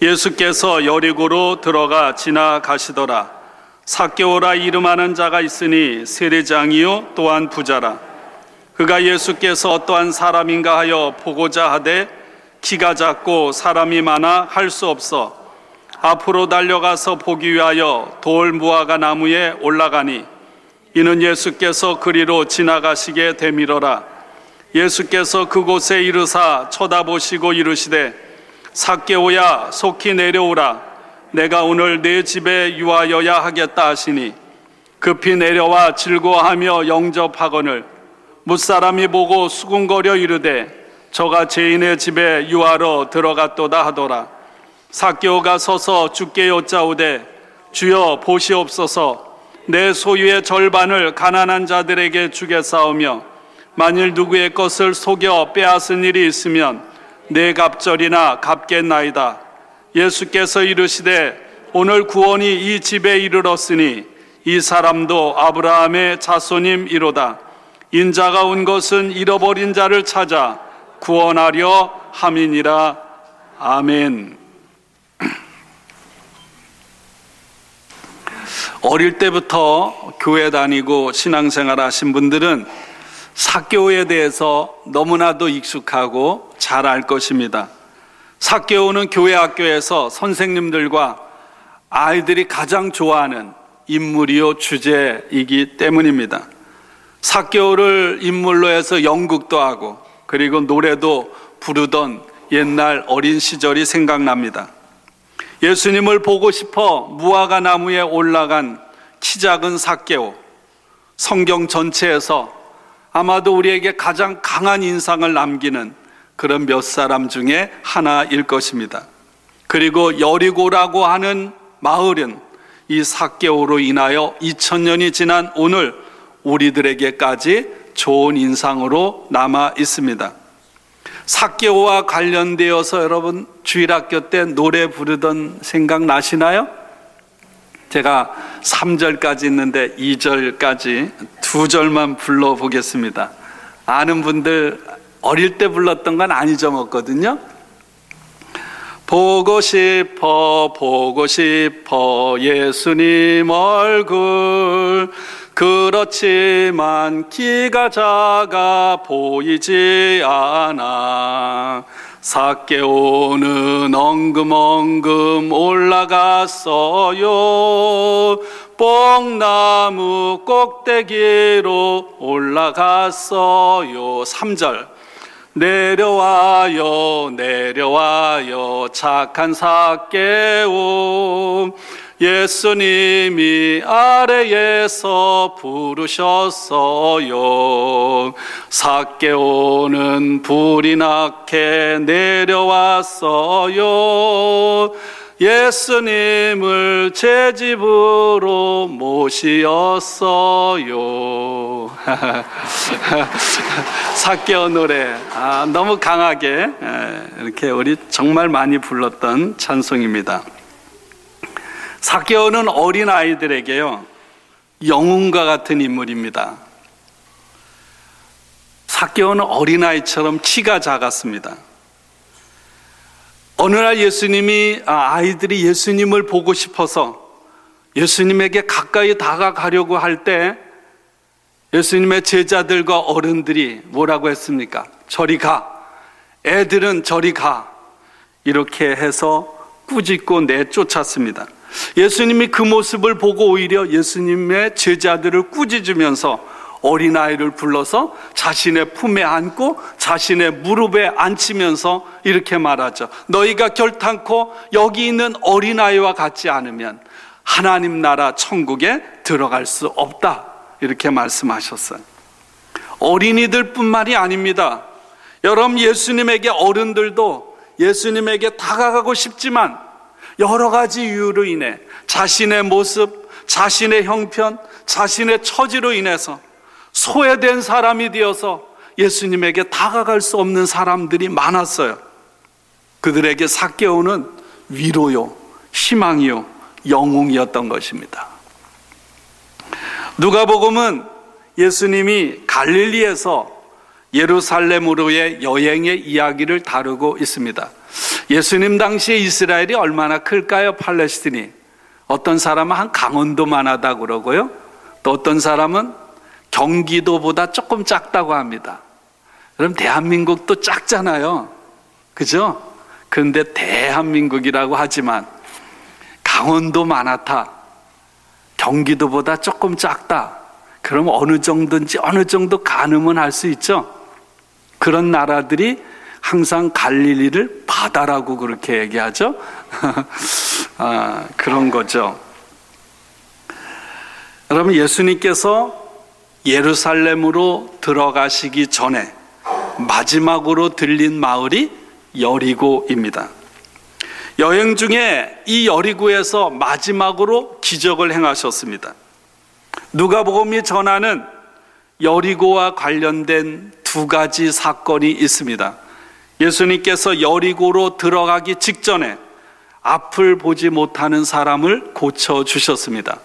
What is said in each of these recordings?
예수께서 여리고로 들어가 지나가시더라. 삭개오라 이름하는 자가 있으니 세리장이요 또한 부자라. 그가 예수께서 어떠한 사람인가 하여 보고자 하되 키가 작고 사람이 많아 할 수 없어 앞으로 달려가서 보기 위하여 돌 무화과 나무에 올라가니 이는 예수께서 그리로 지나가시게 되밀어라. 예수께서 그곳에 이르사 쳐다보시고 이르시되 삭개오야 속히 내려오라. 내가 오늘 내 집에 유하여야 하겠다 하시니 급히 내려와 즐거워하며 영접하거늘 뭇사람이 보고 수군거려 이르되 저가 죄인의 집에 유하러 들어갔도다 하더라. 삭개오가 서서 주께 여짜오되 주여 보시옵소서. 내 소유의 절반을 가난한 자들에게 주겠사오며 만일 누구의 것을 속여 빼앗은 일이 있으면 내 갑절이나 갚겠나이다. 예수께서 이르시되 오늘 구원이 이 집에 이르렀으니 이 사람도 아브라함의 자손임이로다. 인자가 온 것은 잃어버린 자를 찾아 구원하려 함이니라. 아멘. 어릴 때부터 교회 다니고 신앙생활 하신 분들은 삭개오에 대해서 너무나도 익숙하고 잘 알 것입니다. 삭개오는 교회 학교에서 선생님들과 아이들이 가장 좋아하는 인물이요 주제이기 때문입니다. 삭개오를 인물로 해서 연극도 하고 그리고 노래도 부르던 옛날 어린 시절이 생각납니다. 예수님을 보고 싶어 무화과 나무에 올라간 키 작은 삭개오, 성경 전체에서 아마도 우리에게 가장 강한 인상을 남기는 그런 몇 사람 중에 하나일 것입니다. 그리고 여리고라고 하는 마을은 이 삭개오로 인하여 2000년이 지난 오늘 우리들에게까지 좋은 인상으로 남아 있습니다. 삭개오와 관련되어서 여러분 주일학교 때 노래 부르던 생각 나시나요? 제가 3절까지 있는데 2절까지 2절만 불러보겠습니다. 아는 분들 어릴 때 불렀던 건 안 잊어먹거든요. 보고 싶어 보고 싶어 예수님 얼굴 그렇지만 키가 작아 보이지 않아 삭개오는 엉금엉금 올라갔어요 뽕나무 꼭대기로 올라갔어요 3절 내려와요 내려와요 착한 삭개오 예수님이 아래에서 부르셨어요 삭개오는 불이 나게 내려왔어요 예수님을 제 집으로 모시었어요 삭개오 노래 너무 강하게 이렇게 우리 정말 많이 불렀던 찬송입니다. 삭개오는 어린아이들에게요 영웅과 같은 인물입니다. 삭개오는 어린아이처럼 키가 작았습니다. 어느 날 아이들이 예수님을 보고 싶어서 예수님에게 가까이 다가가려고 할 때 예수님의 제자들과 어른들이 뭐라고 했습니까? 저리 가. 애들은 저리 가. 이렇게 해서 꾸짖고 내쫓았습니다. 예수님이 그 모습을 보고 오히려 예수님의 제자들을 꾸짖으면서 어린아이를 불러서 자신의 품에 안고 자신의 무릎에 앉히면서 이렇게 말하죠. 너희가 결탄코 여기 있는 어린아이와 같지 않으면 하나님 나라 천국에 들어갈 수 없다. 이렇게 말씀하셨어요. 어린이들 뿐만이 아닙니다. 여러분 예수님에게 어른들도 예수님에게 다가가고 싶지만 여러 가지 이유로 인해 자신의 모습, 자신의 형편, 자신의 처지로 인해서 소외된 사람이 되어서 예수님에게 다가갈 수 없는 사람들이 많았어요. 그들에게 삭개오는 위로요, 희망이요, 영웅이었던 것입니다. 누가복음은 예수님이 갈릴리에서 예루살렘으로의 여행의 이야기를 다루고 있습니다. 예수님 당시에 이스라엘이 얼마나 클까요? 팔레스틴이. 어떤 사람은 한 강원도만 하다고 그러고요. 또 어떤 사람은 경기도보다 조금 작다고 합니다. 그럼 대한민국도 작잖아요. 그죠? 그런데 대한민국이라고 하지만 강원도만 하다, 경기도보다 조금 작다. 그럼 어느 정도인지 어느 정도 가늠은 할 수 있죠. 그런 나라들이 항상 갈릴리를 바다라고 그렇게 얘기하죠. 그런 거죠. 여러분, 예수님께서 예루살렘으로 들어가시기 전에 마지막으로 들린 마을이 여리고입니다. 여행 중에 이 여리고에서 마지막으로 기적을 행하셨습니다. 누가복음이 전하는 여리고와 관련된 두 가지 사건이 있습니다. 예수님께서 여리고로 들어가기 직전에 앞을 보지 못하는 사람을 고쳐주셨습니다.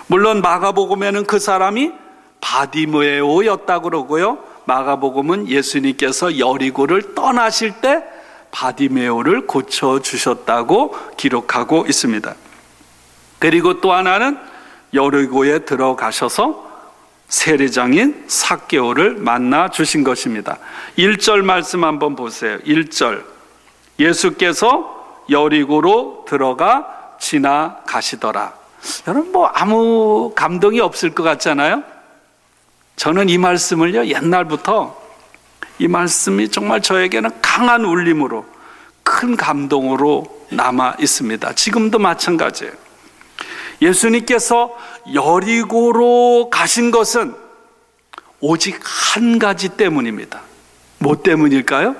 물론 마가복음에는 그 사람이 바디메오였다고 그러고요. 마가복음은 예수님께서 여리고를 떠나실 때 바디메오를 고쳐주셨다고 기록하고 있습니다. 그리고 또 하나는 여리고에 들어가셔서 세리장인 삭개오를 만나 주신 것입니다. 1절 말씀 한번 보세요. 1절, 예수께서 여리고로 들어가 지나가시더라. 여러분, 뭐 아무 감동이 없을 것 같잖아요. 저는 이 말씀을요, 옛날부터 이 말씀이 정말 저에게는 강한 울림으로, 큰 감동으로 남아 있습니다. 지금도 마찬가지예요. 예수님께서 여리고로 가신 것은 오직 한 가지 때문입니다. 뭐 때문일까요?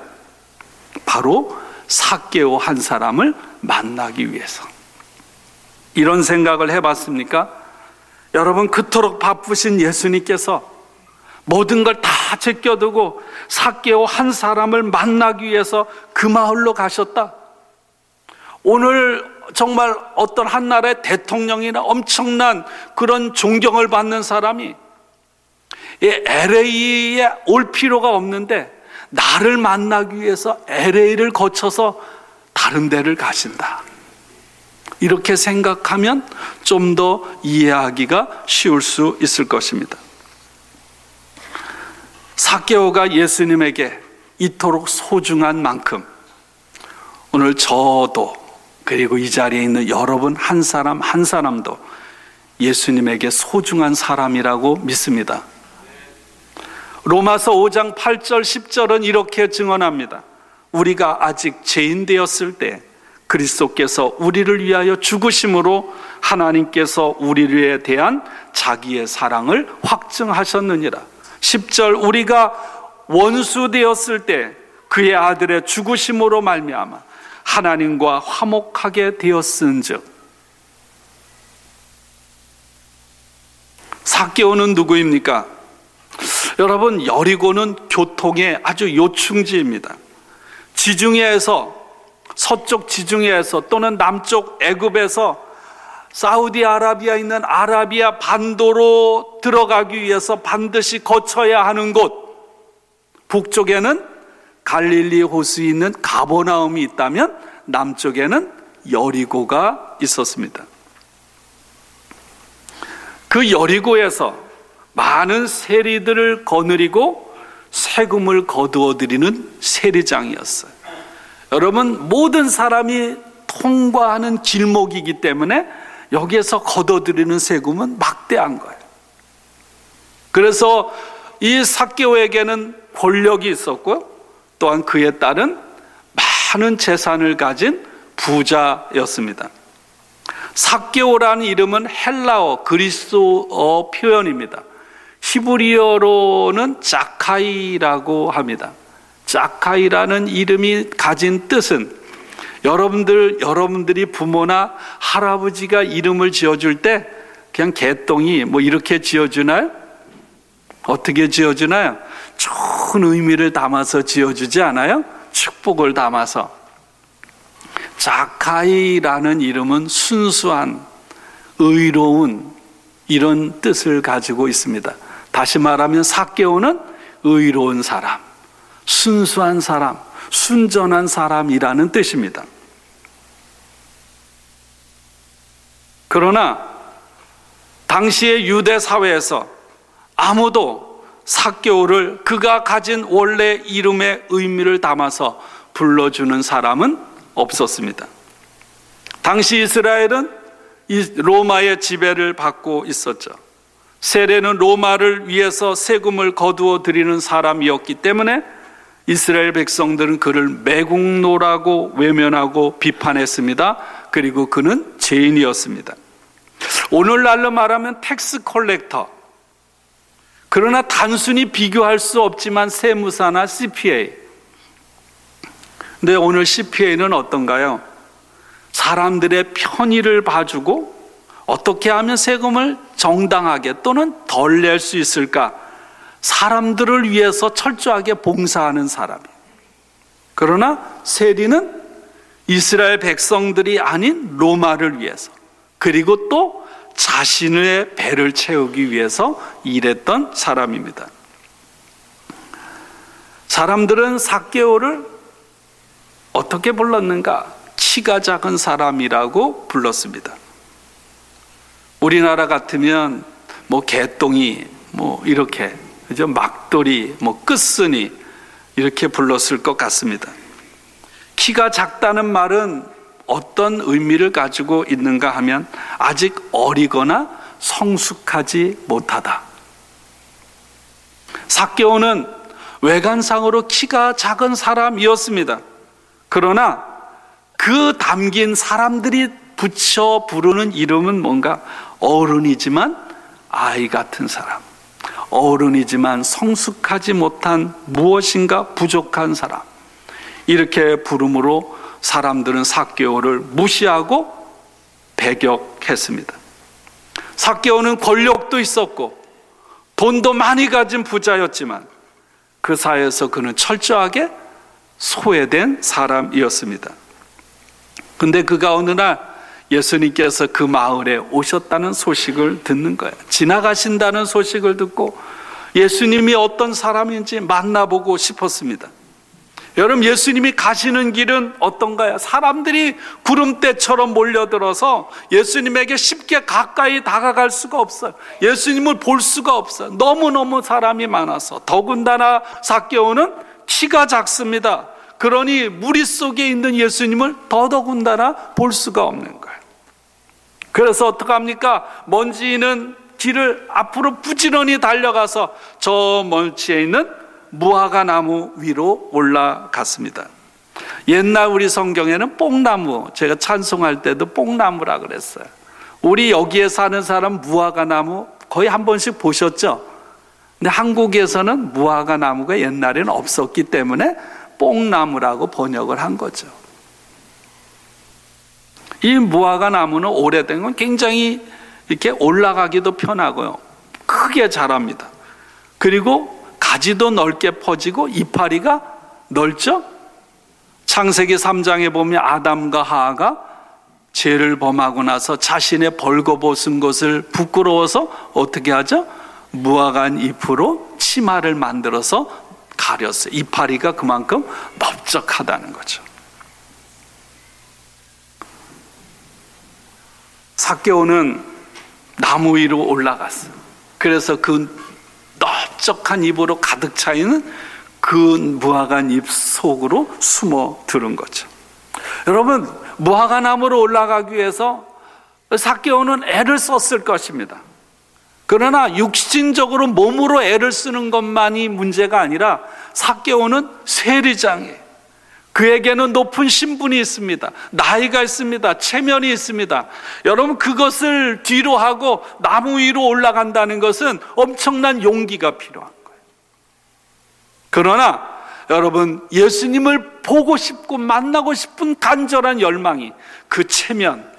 바로 삭개오 한 사람을 만나기 위해서. 이런 생각을 해봤습니까? 여러분, 그토록 바쁘신 예수님께서 모든 걸 다 제껴두고 삭개오 한 사람을 만나기 위해서 그 마을로 가셨다. 오늘 정말 어떤 한 나라의 대통령이나 엄청난 그런 존경을 받는 사람이 LA에 올 필요가 없는데 나를 만나기 위해서 LA를 거쳐서 다른 데를 가신다. 이렇게 생각하면 좀 더 이해하기가 쉬울 수 있을 것입니다. 삭개오가 예수님에게 이토록 소중한 만큼 오늘 저도, 그리고 이 자리에 있는 여러분 한 사람 한 사람도 예수님에게 소중한 사람이라고 믿습니다. 로마서 5장 8절 10절은 이렇게 증언합니다. 우리가 아직 죄인 되었을 때 그리스도께서 우리를 위하여 죽으심으로 하나님께서 우리에 대한 자기의 사랑을 확증하셨느니라. 10절, 우리가 원수 되었을 때 그의 아들의 죽으심으로 말미암아 하나님과 화목하게 되었은즉. 삭개오는 누구입니까? 여러분, 여리고는 교통의 아주 요충지입니다. 지중해에서, 서쪽 지중해에서 또는 남쪽 애굽에서 사우디아라비아에 있는 아라비아 반도로 들어가기 위해서 반드시 거쳐야 하는 곳, 북쪽에는 갈릴리 호수에 있는 가버나움이 있다면 남쪽에는 여리고가 있었습니다. 그 여리고에서 많은 세리들을 거느리고 세금을 거두어들이는 세리장이었어요. 여러분, 모든 사람이 통과하는 길목이기 때문에 여기에서 거둬들이는 세금은 막대한 거예요. 그래서 이 삭개오에게는 권력이 있었고요, 또한 그에 따른 많은 재산을 가진 부자였습니다. 삭개오라는 이름은 헬라어, 그리스어 표현입니다. 히브리어로는 자카이라고 합니다. 자카이라는 이름이 가진 뜻은 여러분들이 부모나 할아버지가 이름을 지어줄 때 그냥 개똥이 뭐 이렇게 지어주나요? 어떻게 지어주나요? 좋은 의미를 담아서 지어주지 않아요? 축복을 담아서. 자카이라는 이름은 순수한, 의로운 이런 뜻을 가지고 있습니다. 다시 말하면 삭개오는 의로운 사람, 순수한 사람, 순전한 사람이라는 뜻입니다. 그러나 당시의 유대 사회에서 아무도 삭개오를 그가 가진 원래 이름의 의미를 담아서 불러주는 사람은 없었습니다. 당시 이스라엘은 로마의 지배를 받고 있었죠. 세례는 로마를 위해서 세금을 거두어 드리는 사람이었기 때문에 이스라엘 백성들은 그를 매국노라고 외면하고 비판했습니다. 그리고 그는 죄인이었습니다. 오늘날로 말하면 텍스 컬렉터. 그러나 단순히 비교할 수 없지만 세무사나 CPA. 근데 오늘 CPA는 어떤가요? 사람들의 편의를 봐주고 어떻게 하면 세금을 정당하게 또는 덜 낼 수 있을까? 사람들을 위해서 철저하게 봉사하는 사람이에요. 그러나 세리는 이스라엘 백성들이 아닌 로마를 위해서, 그리고 또 자신의 배를 채우기 위해서 일했던 사람입니다. 사람들은 삭개오를 어떻게 불렀는가? 키가 작은 사람이라고 불렀습니다. 우리나라 같으면 개똥이 이렇게, 그죠? 막돌이, 끝순이 이렇게 불렀을 것 같습니다. 키가 작다는 말은 어떤 의미를 가지고 있는가 하면 아직 어리거나 성숙하지 못하다. 삭개오는 외관상으로 키가 작은 사람이었습니다. 그러나 그 담긴 사람들이 붙여 부르는 이름은 뭔가 어른이지만 아이 같은 사람, 어른이지만 성숙하지 못한 무엇인가 부족한 사람, 이렇게 부름으로 사람들은 삭개오를 무시하고 배격했습니다. 삭개오는 권력도 있었고 돈도 많이 가진 부자였지만 그 사회에서 그는 철저하게 소외된 사람이었습니다. 근데 그가 어느 날 예수님께서 그 마을에 오셨다는 소식을 듣는 거예요. 지나가신다는 소식을 듣고 예수님이 어떤 사람인지 만나보고 싶었습니다. 여러분, 예수님이 가시는 길은 어떤가요? 사람들이 구름대처럼 몰려들어서 예수님에게 쉽게 가까이 다가갈 수가 없어요. 예수님을 볼 수가 없어요. 너무너무 사람이 많아서. 더군다나 삭개오는 키가 작습니다. 그러니 무리 속에 있는 예수님을 더더군다나 볼 수가 없는 거예요. 그래서 어떡합니까? 먼지는 길을 앞으로 부지런히 달려가서 저 멀지에 있는 무화과 나무 위로 올라갔습니다. 옛날 우리 성경에는 뽕나무, 제가 찬송할 때도 뽕나무라 그랬어요. 우리 여기에 사는 사람 무화과 나무 거의 한 번씩 보셨죠? 근데 한국에서는 무화과 나무가 옛날에는 없었기 때문에 뽕나무라고 번역을 한 거죠. 이 무화과 나무는 오래된 건 굉장히 이렇게 올라가기도 편하고요, 크게 자랍니다. 그리고 가지도 넓게 퍼지고 이파리가 넓죠? 창세기 3장에 보면 아담과 하하가 죄를 범하고 나서 자신의 벌거벗은 것을 부끄러워서 어떻게 하죠? 무화과 잎으로 치마를 만들어서 가렸어요. 이파리가 그만큼 넓적하다는 거죠. 삭개오는 나무 위로 올라갔어요. 그래서 그 넓적한 잎으로 가득 차 있는 그 무화과 잎 속으로 숨어 들은 거죠. 여러분, 무화과 나무로 올라가기 위해서 삭개오는 애를 썼을 것입니다. 그러나 육신적으로 몸으로 애를 쓰는 것만이 문제가 아니라 삭개오는 세리장이에요. 그에게는 높은 신분이 있습니다. 나이가 있습니다. 체면이 있습니다. 여러분, 그것을 뒤로 하고 나무 위로 올라간다는 것은 엄청난 용기가 필요한 거예요. 그러나 여러분, 예수님을 보고 싶고 만나고 싶은 간절한 열망이, 그 체면,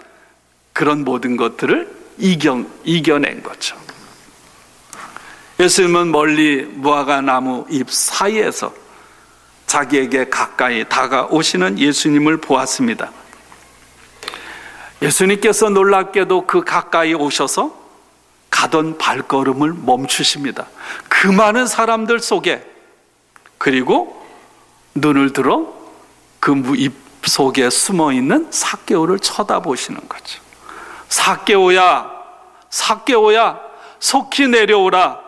그런 모든 것들을 이겨낸 거죠. 예수님은 멀리 무화과 나무 잎 사이에서 자기에게 가까이 다가오시는 예수님을 보았습니다. 예수님께서 놀랍게도 그 가까이 오셔서 가던 발걸음을 멈추십니다. 그 많은 사람들 속에, 그리고 눈을 들어 그 입 속에 숨어있는 삭개오를 쳐다보시는 거죠. 삭개오야, 삭개오야, 속히 내려오라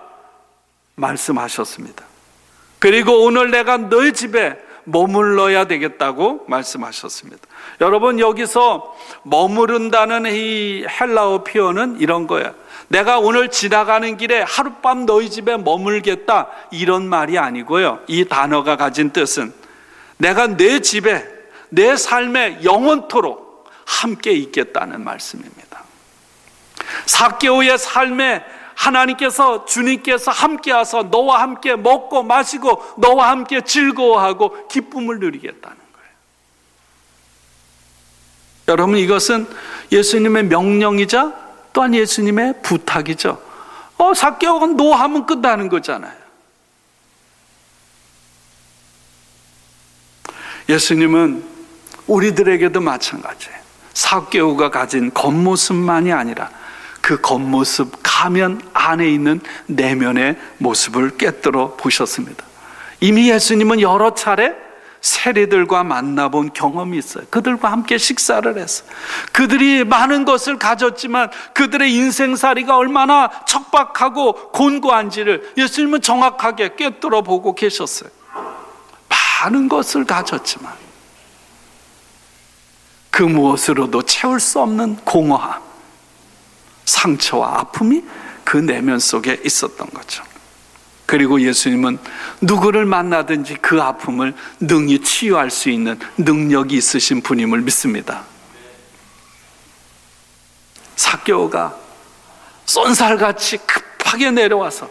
말씀하셨습니다. 그리고 오늘 내가 너희 집에 머물러야 되겠다고 말씀하셨습니다. 여러분, 여기서 머무른다는 이 헬라어 표현은 이런 거예요. 내가 오늘 지나가는 길에 하룻밤 너희 집에 머물겠다, 이런 말이 아니고요. 이 단어가 가진 뜻은 내가 내 집에, 내 삶에 영원토록 함께 있겠다는 말씀입니다. 삭개오의 삶에 하나님께서, 주님께서 함께 하셔서 너와 함께 먹고 마시고 너와 함께 즐거워하고 기쁨을 누리겠다는 거예요. 여러분, 이것은 예수님의 명령이자 또한 예수님의 부탁이죠. 삭개오가 노하면 끝나는 거잖아요. 예수님은 우리들에게도 마찬가지예요. 삭개오가 가진 겉모습만이 아니라 그 겉모습 가면 안에 있는 내면의 모습을 꿰뚫어 보셨습니다. 이미 예수님은 여러 차례 세리들과 만나본 경험이 있어요. 그들과 함께 식사를 했어요. 그들이 많은 것을 가졌지만 그들의 인생살이가 얼마나 척박하고 곤고한지를 예수님은 정확하게 꿰뚫어 보고 계셨어요. 많은 것을 가졌지만 그 무엇으로도 채울 수 없는 공허함, 상처와 아픔이 그 내면 속에 있었던 거죠. 그리고 예수님은 누구를 만나든지 그 아픔을 능히 치유할 수 있는 능력이 있으신 분임을 믿습니다. 삭개오가 쏜살같이 급하게 내려와서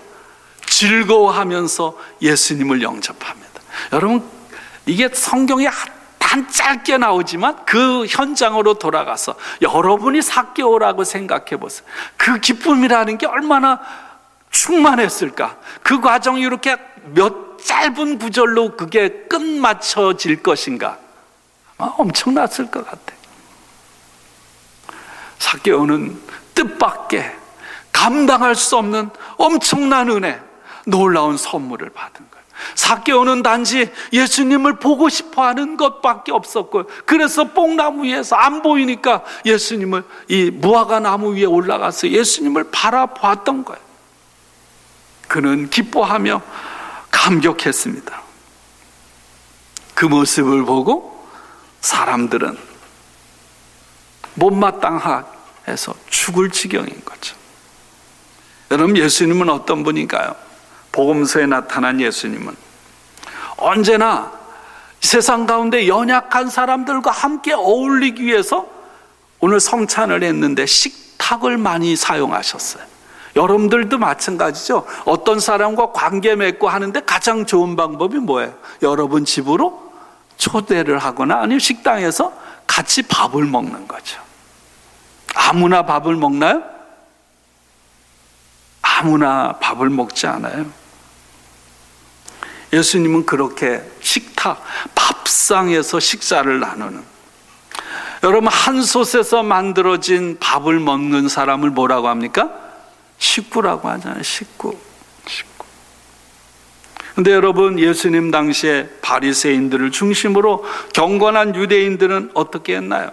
즐거워하면서 예수님을 영접합니다. 여러분, 이게 성경에 단 짧게 나오지만 그 현장으로 돌아가서 여러분이 삭개오라고 생각해 보세요. 그 기쁨이라는 게 얼마나 충만했을까. 그 과정이 이렇게 몇 짧은 구절로 그게 끝마쳐질 것인가. 엄청났을 것 같아. 삭개오는 뜻밖의 감당할 수 없는 엄청난 은혜, 놀라운 선물을 받은 거예요. 삭개오는 단지 예수님을 보고 싶어하는 것밖에 없었고요. 그래서 뽕나무 위에서 안 보이니까 예수님을, 이 무화과 나무 위에 올라가서 예수님을 바라보았던 거예요. 그는 기뻐하며 감격했습니다. 그 모습을 보고 사람들은 못마땅해서 죽을 지경인 거죠. 여러분, 예수님은 어떤 분인가요? 복음서에 나타난 예수님은 언제나 세상 가운데 연약한 사람들과 함께 어울리기 위해서 오늘 성찬을 했는데 식탁을 많이 사용하셨어요. 여러분들도 마찬가지죠. 어떤 사람과 관계 맺고 하는데 가장 좋은 방법이 뭐예요? 여러분 집으로 초대를 하거나 아니면 식당에서 같이 밥을 먹는 거죠. 아무나 밥을 먹나요? 아무나 밥을 먹지 않아요. 예수님은 그렇게 식탁, 밥상에서 식사를 나누는, 여러분, 한 솥에서 만들어진 밥을 먹는 사람을 뭐라고 합니까? 식구라고 하잖아요. 식구. 근데 여러분, 예수님 당시에 바리새인들을 중심으로 경건한 유대인들은 어떻게 했나요?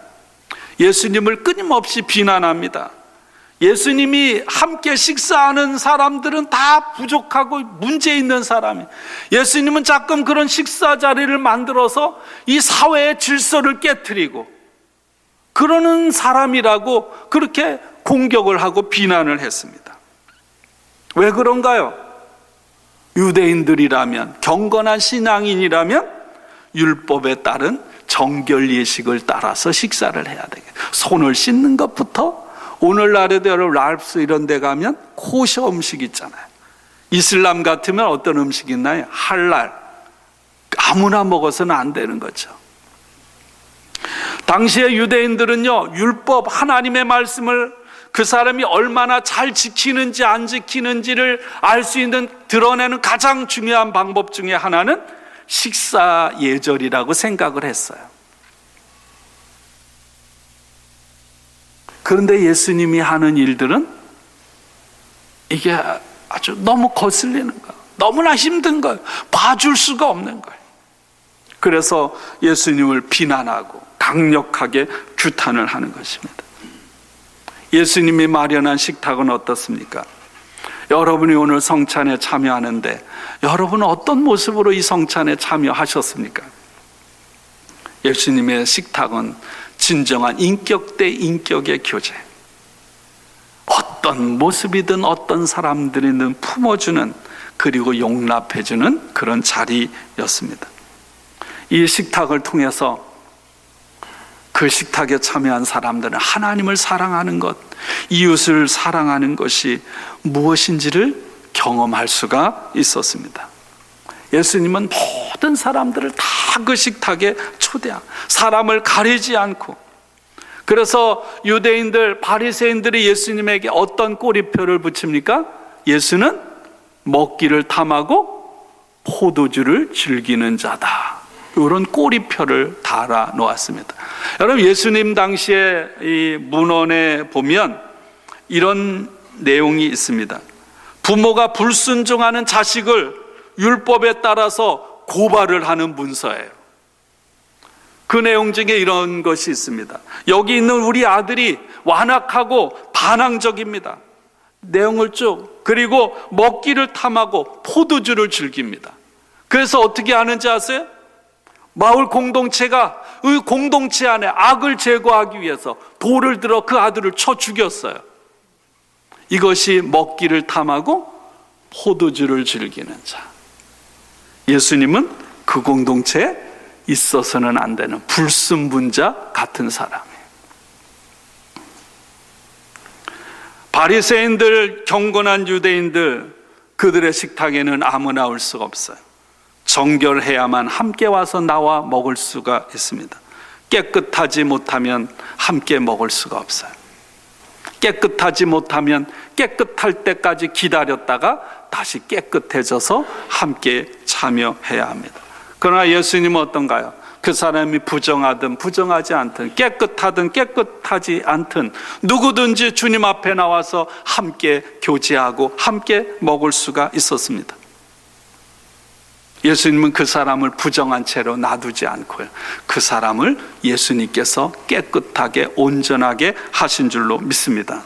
예수님을 끊임없이 비난합니다. 예수님이 함께 식사하는 사람들은 다 부족하고 문제 있는 사람이에요. 예수님은 가끔 그런 식사 자리를 만들어서 이 사회의 질서를 깨트리고 그러는 사람이라고 그렇게 공격을 하고 비난을 했습니다. 왜 그런가요? 유대인들이라면, 경건한 신앙인이라면 율법에 따른 정결 예식을 따라서 식사를 해야 되겠어요. 손을 씻는 것부터, 오늘날에도 여러분 랍스 이런 데 가면 코셔 음식 있잖아요. 이슬람 같으면 어떤 음식이 있나요? 할랄. 아무나 먹어서는 안 되는 거죠. 당시의 유대인들은요, 율법, 하나님의 말씀을 그 사람이 얼마나 잘 지키는지 안 지키는지를 알 수 있는, 드러내는 가장 중요한 방법 중에 하나는 식사 예절이라고 생각을 했어요. 그런데 예수님이 하는 일들은 이게 아주 너무 거슬리는 거예요. 너무나 힘든 거예요. 봐줄 수가 없는 거예요. 그래서 예수님을 비난하고 강력하게 규탄을 하는 것입니다. 예수님이 마련한 식탁은 어떻습니까? 여러분이 오늘 성찬에 참여하는데 여러분은 어떤 모습으로 이 성찬에 참여하셨습니까? 예수님의 식탁은 진정한 인격 대 인격의 교제, 어떤 모습이든 어떤 사람들이든 품어주는, 그리고 용납해주는 그런 자리였습니다. 이 식탁을 통해서 그 식탁에 참여한 사람들은 하나님을 사랑하는 것, 이웃을 사랑하는 것이 무엇인지를 경험할 수가 있었습니다. 예수님은 모든 사람들을 다 그 식탁에 초대하고 사람을 가리지 않고, 그래서 유대인들, 바리새인들이 예수님에게 어떤 꼬리표를 붙입니까? 예수는 먹기를 탐하고 포도주를 즐기는 자다, 이런 꼬리표를 달아 놓았습니다. 여러분, 예수님 당시에 이 문헌에 보면 이런 내용이 있습니다. 부모가 불순종하는 자식을 율법에 따라서 고발을 하는 문서예요. 그 내용 중에 이런 것이 있습니다. 여기 있는 우리 아들이 완악하고 반항적입니다. 내용을 쭉, 그리고 먹기를 탐하고 포도주를 즐깁니다. 그래서 어떻게 하는지 아세요? 마을 공동체가 이 공동체 안에 악을 제거하기 위해서 돌을 들어 그 아들을 쳐 죽였어요. 이것이 먹기를 탐하고 포도주를 즐기는 자. 예수님은 그 공동체에 있어서는 안 되는 불순분자 같은 사람이에요. 바리새인들, 경건한 유대인들, 그들의 식탁에는 아무나 올 수가 없어요. 정결해야만 함께 와서 나와 먹을 수가 있습니다. 깨끗하지 못하면 함께 먹을 수가 없어요. 깨끗하지 못하면 깨끗할 때까지 기다렸다가 다시 깨끗해져서 함께 참여해야 합니다. 그러나 예수님은 어떤가요? 그 사람이 부정하든 부정하지 않든, 깨끗하든 깨끗하지 않든 누구든지 주님 앞에 나와서 함께 교제하고 함께 먹을 수가 있었습니다. 예수님은 그 사람을 부정한 채로 놔두지 않고요, 그 사람을 예수님께서 깨끗하게 온전하게 하신 줄로 믿습니다.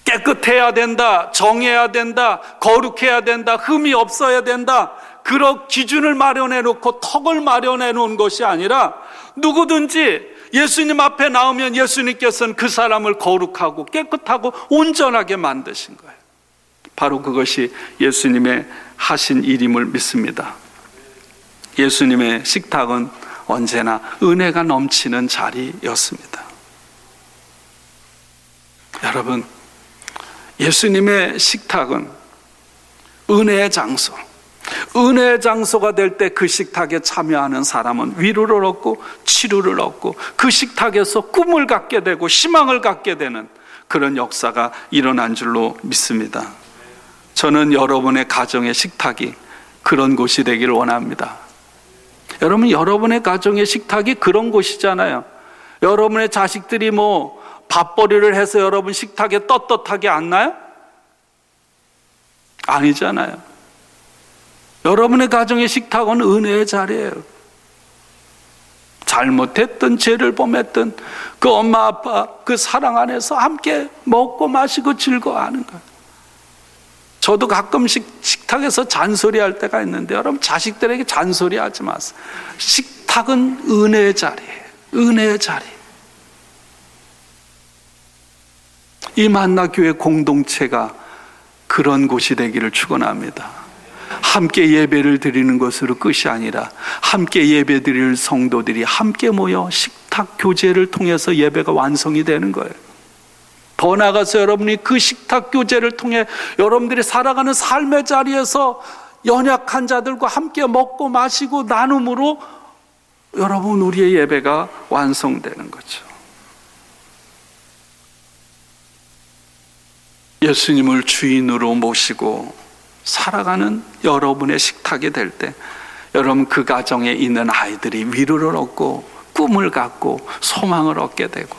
깨끗해야 된다, 정해야 된다, 거룩해야 된다, 흠이 없어야 된다, 그런 기준을 마련해 놓고 턱을 마련해 놓은 것이 아니라 누구든지 예수님 앞에 나오면 예수님께서는 그 사람을 거룩하고 깨끗하고 온전하게 만드신 거예요. 바로 그것이 예수님의 하신 일임을 믿습니다. 예수님의 식탁은 언제나 은혜가 넘치는 자리였습니다. 여러분, 예수님의 식탁은 은혜의 장소, 은혜의 장소가 될 때 그 식탁에 참여하는 사람은 위로를 얻고 치료를 얻고 그 식탁에서 꿈을 갖게 되고 희망을 갖게 되는 그런 역사가 일어난 줄로 믿습니다. 저는 여러분의 가정의 식탁이 그런 곳이 되기를 원합니다. 여러분, 여러분의 가정의 식탁이 그런 곳이잖아요. 여러분의 자식들이 밥벌이를 해서 여러분 식탁에 떳떳하게 앉나요? 아니잖아요. 여러분의 가정의 식탁은 은혜의 자리예요. 잘못했든 죄를 범했든 그 엄마 아빠 그 사랑 안에서 함께 먹고 마시고 즐거워하는 거예요. 저도 가끔씩 식탁에서 잔소리할 때가 있는데 여러분, 자식들에게 잔소리하지 마세요. 식탁은 은혜의 자리예요. 은혜의 자리. 이 만나교회 공동체가 그런 곳이 되기를 축원합니다. 함께 예배를 드리는 것으로 끝이 아니라 함께 예배 드릴 성도들이 함께 모여 식탁 교제를 통해서 예배가 완성이 되는 거예요. 더 나아가서 여러분이 그 식탁 교제를 통해 여러분들이 살아가는 삶의 자리에서 연약한 자들과 함께 먹고 마시고 나눔으로 여러분, 우리의 예배가 완성되는 거죠. 예수님을 주인으로 모시고 살아가는 여러분의 식탁이 될 때 여러분, 그 가정에 있는 아이들이 위로를 얻고 꿈을 갖고 소망을 얻게 되고,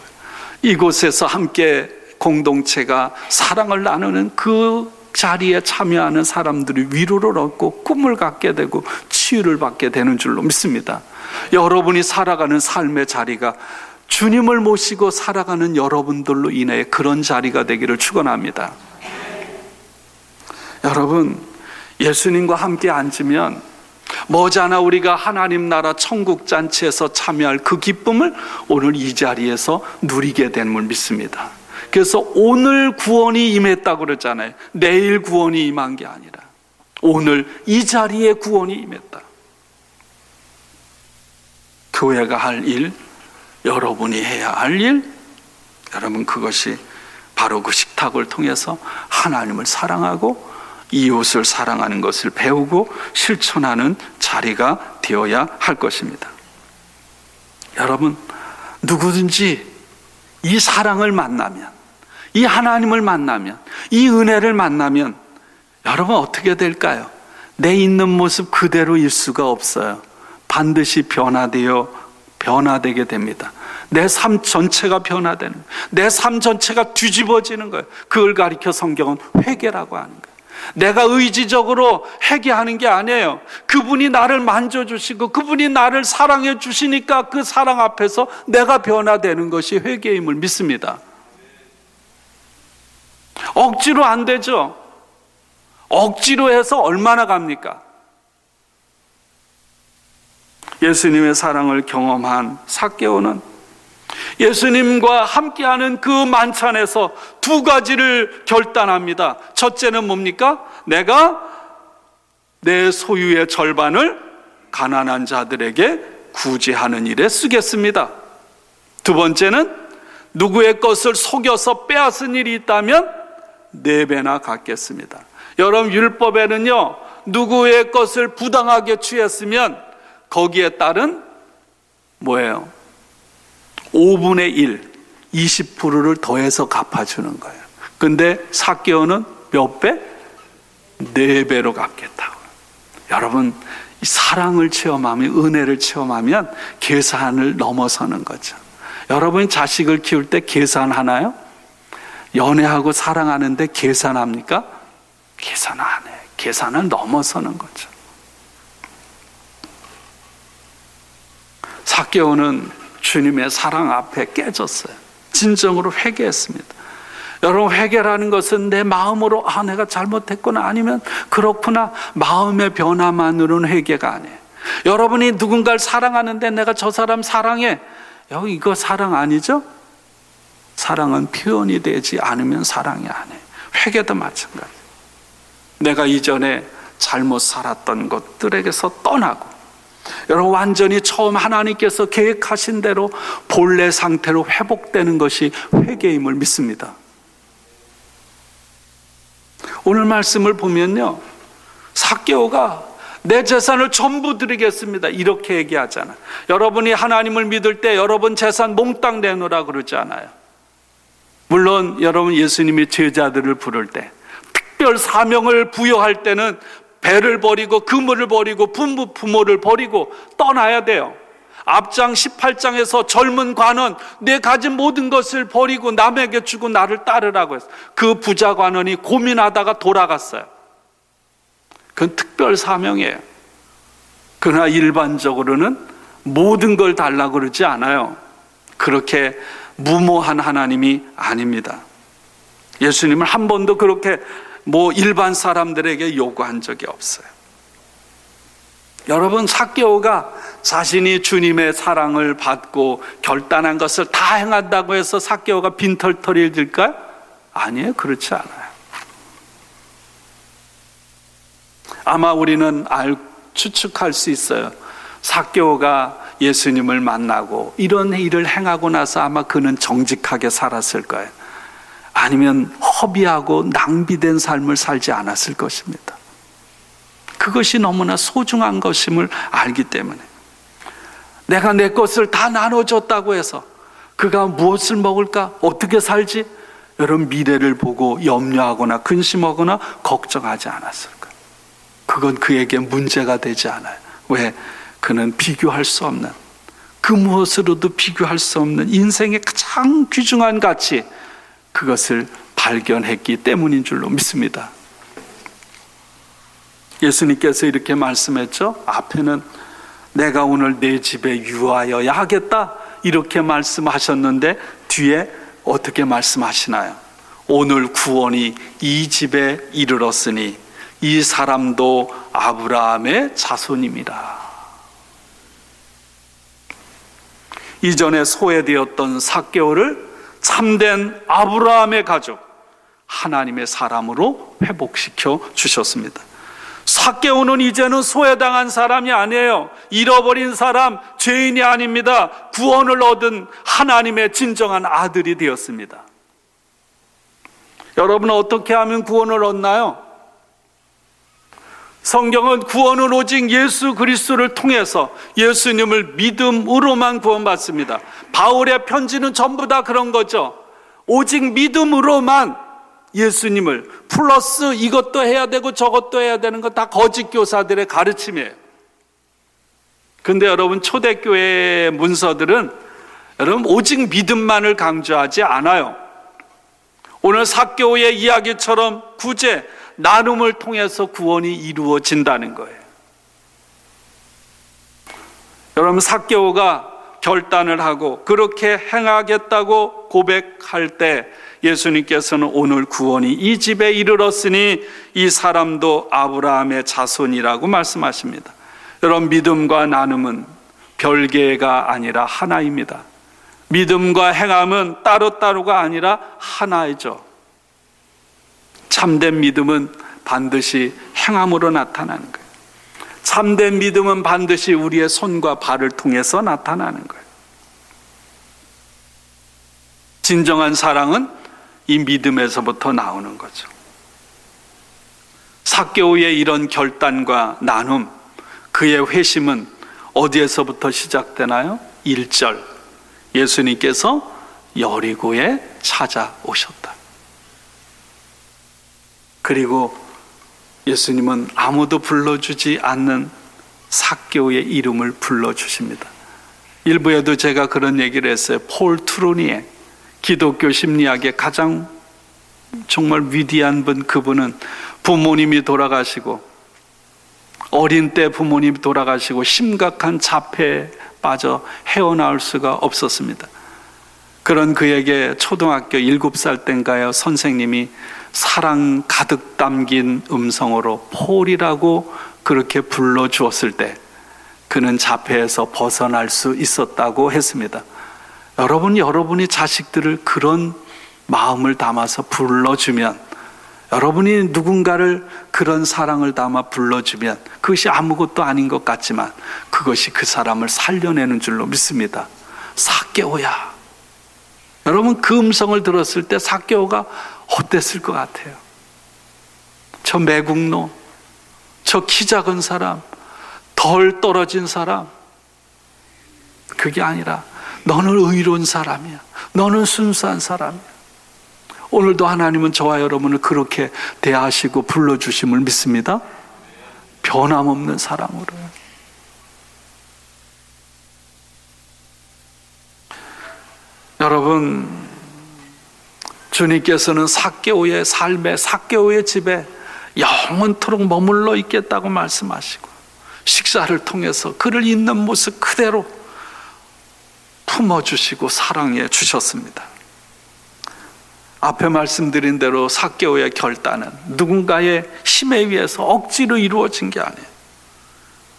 이곳에서 함께 공동체가 사랑을 나누는 그 자리에 참여하는 사람들이 위로를 얻고 꿈을 갖게 되고 치유를 받게 되는 줄로 믿습니다. 여러분이 살아가는 삶의 자리가 주님을 모시고 살아가는 여러분들로 인해 그런 자리가 되기를 축원합니다. 여러분, 예수님과 함께 앉으면 머지않아 우리가 하나님 나라 천국 잔치에서 참여할 그 기쁨을 오늘 이 자리에서 누리게 됨을 믿습니다. 그래서 오늘 구원이 임했다고 그러잖아요. 내일 구원이 임한 게 아니라 오늘 이 자리에 구원이 임했다. 교회가 할 일, 여러분이 해야 할 일, 여러분 그것이 바로 그 식탁을 통해서 하나님을 사랑하고 이웃을 사랑하는 것을 배우고 실천하는 자리가 되어야 할 것입니다. 여러분, 누구든지 이 사랑을 만나면, 이 하나님을 만나면, 이 은혜를 만나면 여러분 어떻게 될까요? 내 있는 모습 그대로일 수가 없어요. 반드시 변화되게 됩니다. 내 삶 전체가 변화되는 거예요. 내 삶 전체가 뒤집어지는 거예요. 그걸 가리켜 성경은 회개라고 하는 거예요. 내가 의지적으로 회개하는 게 아니에요. 그분이 나를 만져주시고 그분이 나를 사랑해 주시니까 그 사랑 앞에서 내가 변화되는 것이 회개임을 믿습니다. 억지로 안 되죠. 억지로 해서 얼마나 갑니까? 예수님의 사랑을 경험한 삭개오는 예수님과 함께하는 그 만찬에서 두 가지를 결단합니다. 첫째는 뭡니까? 내가 내 소유의 절반을 가난한 자들에게 구제하는 일에 쓰겠습니다. 두 번째는 누구의 것을 속여서 빼앗은 일이 있다면 4배나 갚겠습니다. 여러분, 율법에는요, 누구의 것을 부당하게 취했으면 거기에 따른 뭐예요? 5분의 1, 20%를 더해서 갚아주는 거예요. 근데 삭개오는 몇 배? 4배로 갚겠다고. 여러분, 이 사랑을 체험하면, 은혜를 체험하면 계산을 넘어서는 거죠. 여러분, 자식을 키울 때 계산하나요? 연애하고 사랑하는데 계산합니까? 계산 안 해요. 계산을 넘어서는 거죠. 삭개오는 주님의 사랑 앞에 깨졌어요. 진정으로 회개했습니다. 여러분, 회개라는 것은 내 마음으로 내가 잘못했구나, 아니면 그렇구나, 마음의 변화만으로는 회개가 아니에요. 여러분이 누군가를 사랑하는데 내가 저 사람 사랑해, 이거 사랑 아니죠? 사랑은 표현이 되지 않으면 사랑이 아니에요. 회개도 마찬가지예요. 내가 이전에 잘못 살았던 것들에게서 떠나고, 여러분, 완전히 처음 하나님께서 계획하신 대로 본래 상태로 회복되는 것이 회개임을 믿습니다. 오늘 말씀을 보면요, 삭개오가 내 재산을 전부 드리겠습니다 이렇게 얘기하잖아요. 여러분이 하나님을 믿을 때 여러분 재산 몽땅 내놓으라 그러지 않아요. 물론 여러분, 예수님이 제자들을 부를 때 특별 사명을 부여할 때는 배를 버리고 그물을 버리고 부모를 버리고 떠나야 돼요. 앞장 18장에서 젊은 관원, 내 가진 모든 것을 버리고 남에게 주고 나를 따르라고 했어요. 그 부자 관원이 고민하다가 돌아갔어요. 그건 특별 사명이에요. 그러나 일반적으로는 모든 걸 달라고 그러지 않아요. 그렇게 무모한 하나님이 아닙니다. 예수님은 한 번도 그렇게 일반 사람들에게 요구한 적이 없어요. 여러분, 삭개오가 자신이 주님의 사랑을 받고 결단한 것을 다 행한다고 해서 삭개오가 빈털터리일까요? 아니에요. 그렇지 않아요. 아마 우리는 추측할 수 있어요. 삭개오가 예수님을 만나고 이런 일을 행하고 나서 아마 그는 정직하게 살았을 거예요. 아니면 허비하고 낭비된 삶을 살지 않았을 것입니다. 그것이 너무나 소중한 것임을 알기 때문에, 내가 내 것을 다 나눠줬다고 해서 그가 무엇을 먹을까, 어떻게 살지, 여러분, 미래를 보고 염려하거나 근심하거나 걱정하지 않았을 거예요. 그건 그에게 문제가 되지 않아요. 왜? 그는 비교할 수 없는, 그 무엇으로도 비교할 수 없는 인생의 가장 귀중한 가치, 그것을 발견했기 때문인 줄로 믿습니다. 예수님께서 이렇게 말씀했죠. 앞에는 내가 오늘 내 집에 유하여야 하겠다 이렇게 말씀하셨는데 뒤에 어떻게 말씀하시나요? 오늘 구원이 이 집에 이르렀으니 이 사람도 아브라함의 자손입니다. 이전에 소외되었던 삭개오를 참된 아브라함의 가족, 하나님의 사람으로 회복시켜 주셨습니다. 삭개오는 이제는 소외당한 사람이 아니에요. 잃어버린 사람, 죄인이 아닙니다. 구원을 얻은 하나님의 진정한 아들이 되었습니다. 여러분, 어떻게 하면 구원을 얻나요? 성경은 구원은 오직 예수 그리스도를 통해서 예수님을 믿음으로만 구원받습니다. 바울의 편지는 전부 다 그런 거죠. 오직 믿음으로만 예수님을, 플러스 이것도 해야 되고 저것도 해야 되는 것 다 거짓 교사들의 가르침이에요. 근데 여러분, 초대교회의 문서들은 여러분 오직 믿음만을 강조하지 않아요. 오늘 삭개오의 이야기처럼 구제, 나눔을 통해서 구원이 이루어진다는 거예요. 여러분, 삭개오가 결단을 하고 그렇게 행하겠다고 고백할 때 예수님께서는 오늘 구원이 이 집에 이르렀으니 이 사람도 아브라함의 자손이라고 말씀하십니다. 여러분, 믿음과 나눔은 별개가 아니라 하나입니다. 믿음과 행함은 따로따로가 아니라 하나이죠. 참된 믿음은 반드시 행함으로 나타나는 거예요. 참된 믿음은 반드시 우리의 손과 발을 통해서 나타나는 거예요. 진정한 사랑은 이 믿음에서부터 나오는 거죠. 삭개오의 이런 결단과 나눔, 그의 회심은 어디에서부터 시작되나요? 1절, 예수님께서 여리고에 찾아오셨다. 그리고 예수님은 아무도 불러주지 않는 삭개오의 이름을 불러주십니다. 일부에도 제가 그런 얘기를 했어요. 폴 트루니에, 기독교 심리학의 가장 정말 위대한 분, 그분은 부모님이 돌아가시고 어린 때 부모님이 돌아가시고 심각한 자폐에 빠져 헤어나올 수가 없었습니다. 그런 그에게 초등학교 7살 땐가요, 선생님이 사랑 가득 담긴 음성으로 폴이라고 그렇게 불러주었을 때 그는 자폐에서 벗어날 수 있었다고 했습니다. 여러분이 자식들을 그런 마음을 담아서 불러주면, 여러분이 누군가를 그런 사랑을 담아 불러주면 그것이 아무것도 아닌 것 같지만 그것이 그 사람을 살려내는 줄로 믿습니다. 삭개오야. 여러분, 그 음성을 들었을 때 삭개오가 어땠을 것 같아요? 저 매국노, 저 키 작은 사람, 덜 떨어진 사람, 그게 아니라 너는 의로운 사람이야. 너는 순수한 사람이야. 오늘도 하나님은 저와 여러분을 그렇게 대하시고 불러주심을 믿습니다. 변함없는 사랑으로요. 여러분, 주님께서는 삭개오의 삶에, 삭개오의 집에 영원토록 머물러 있겠다고 말씀하시고 식사를 통해서 그를 있는 모습 그대로 품어주시고 사랑해 주셨습니다. 앞에 말씀드린 대로 삭개오의 결단은 누군가의 힘에 의해서 억지로 이루어진 게 아니에요.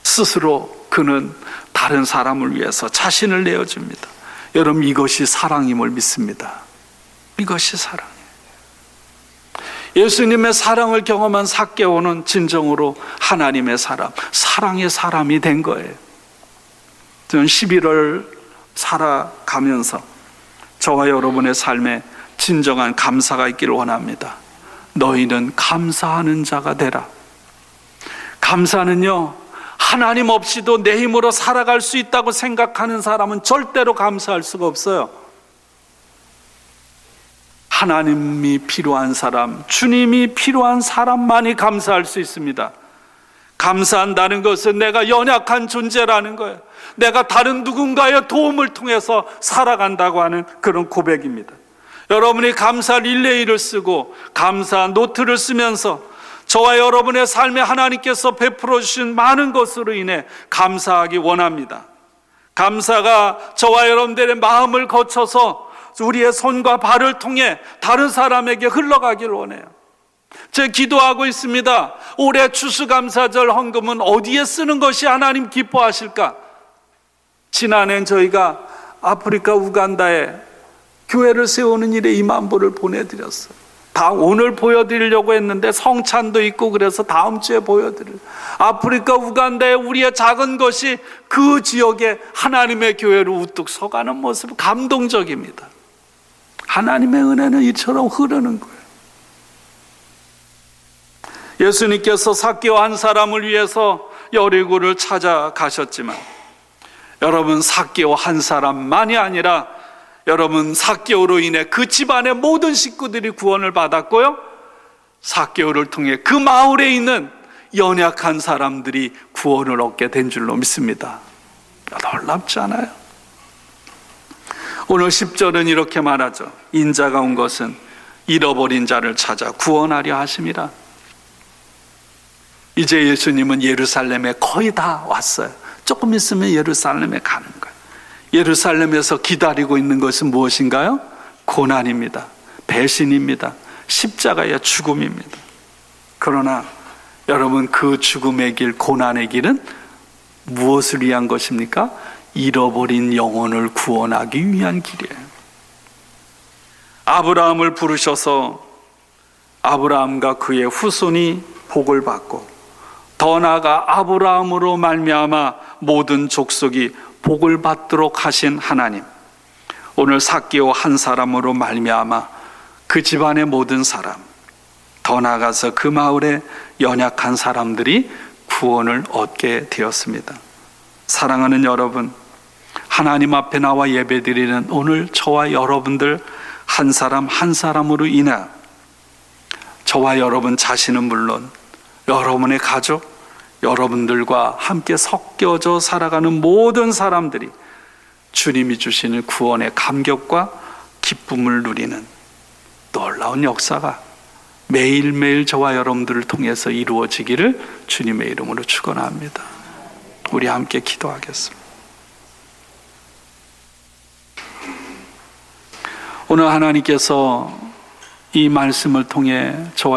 스스로 그는 다른 사람을 위해서 자신을 내어줍니다. 여러분, 이것이 사랑임을 믿습니다. 이것이 사랑이에요. 예수님의 사랑을 경험한 삭개오는 진정으로 하나님의 사람, 사랑의 사람이 된 거예요. 저는 11월 살아가면서 저와 여러분의 삶에 진정한 감사가 있기를 원합니다. 너희는 감사하는 자가 되라. 감사는요, 하나님 없이도 내 힘으로 살아갈 수 있다고 생각하는 사람은 절대로 감사할 수가 없어요. 하나님이 필요한 사람, 주님이 필요한 사람만이 감사할 수 있습니다. 감사한다는 것은 내가 연약한 존재라는 거예요. 내가 다른 누군가의 도움을 통해서 살아간다고 하는 그런 고백입니다. 여러분이 감사 릴레이를 쓰고 감사 노트를 쓰면서 저와 여러분의 삶에 하나님께서 베풀어 주신 많은 것으로 인해 감사하기 원합니다. 감사가 저와 여러분들의 마음을 거쳐서 우리의 손과 발을 통해 다른 사람에게 흘러가길 원해요. 제가 기도하고 있습니다. 올해 추수감사절 헌금은 어디에 쓰는 것이 하나님 기뻐하실까? 지난해엔 저희가 아프리카 우간다에 교회를 세우는 일에 2만 불을 보내드렸어요. 오늘 보여드리려고 했는데 성찬도 있고 그래서 다음 주에 보여드려요. 아프리카 우간다에 우리의 작은 것이 그 지역에 하나님의 교회로 우뚝 서가는 모습 감동적입니다. 하나님의 은혜는 이처럼 흐르는 거예요. 예수님께서 삭개오 한 사람을 위해서 여리고를 찾아가셨지만 여러분, 삭개오 한 사람만이 아니라 여러분, 삭개오로 인해 그 집안의 모든 식구들이 구원을 받았고요, 삭개오를 통해 그 마을에 있는 연약한 사람들이 구원을 얻게 된 줄로 믿습니다. 놀랍지 않아요? 오늘 10절은 이렇게 말하죠. 인자가 온 것은 잃어버린 자를 찾아 구원하려 하심이라. 이제 예수님은 예루살렘에 거의 다 왔어요. 조금 있으면 예루살렘에 가는 거예요. 예루살렘에서 기다리고 있는 것은 무엇인가요? 고난입니다. 배신입니다. 십자가의 죽음입니다. 그러나 여러분, 그 죽음의 길, 고난의 길은 무엇을 위한 것입니까? 잃어버린 영혼을 구원하기 위한 길이에요. 아브라함을 부르셔서 아브라함과 그의 후손이 복을 받고 더 나아가 아브라함으로 말미암아 모든 족속이 복을 받도록 하신 하나님, 오늘 삭개오 한 사람으로 말미암아 그 집안의 모든 사람, 더 나아가서 그 마을의 연약한 사람들이 구원을 얻게 되었습니다. 사랑하는 여러분, 하나님 앞에 나와 예배드리는 오늘 저와 여러분들 한 사람 한 사람으로 인해 저와 여러분 자신은 물론 여러분의 가족, 여러분들과 함께 섞여져 살아가는 모든 사람들이 주님이 주시는 구원의 감격과 기쁨을 누리는 놀라운 역사가 매일매일 저와 여러분들을 통해서 이루어지기를 주님의 이름으로 축원합니다. 우리 함께 기도하겠습니다. 오늘 하나님께서 이 말씀을 통해 저와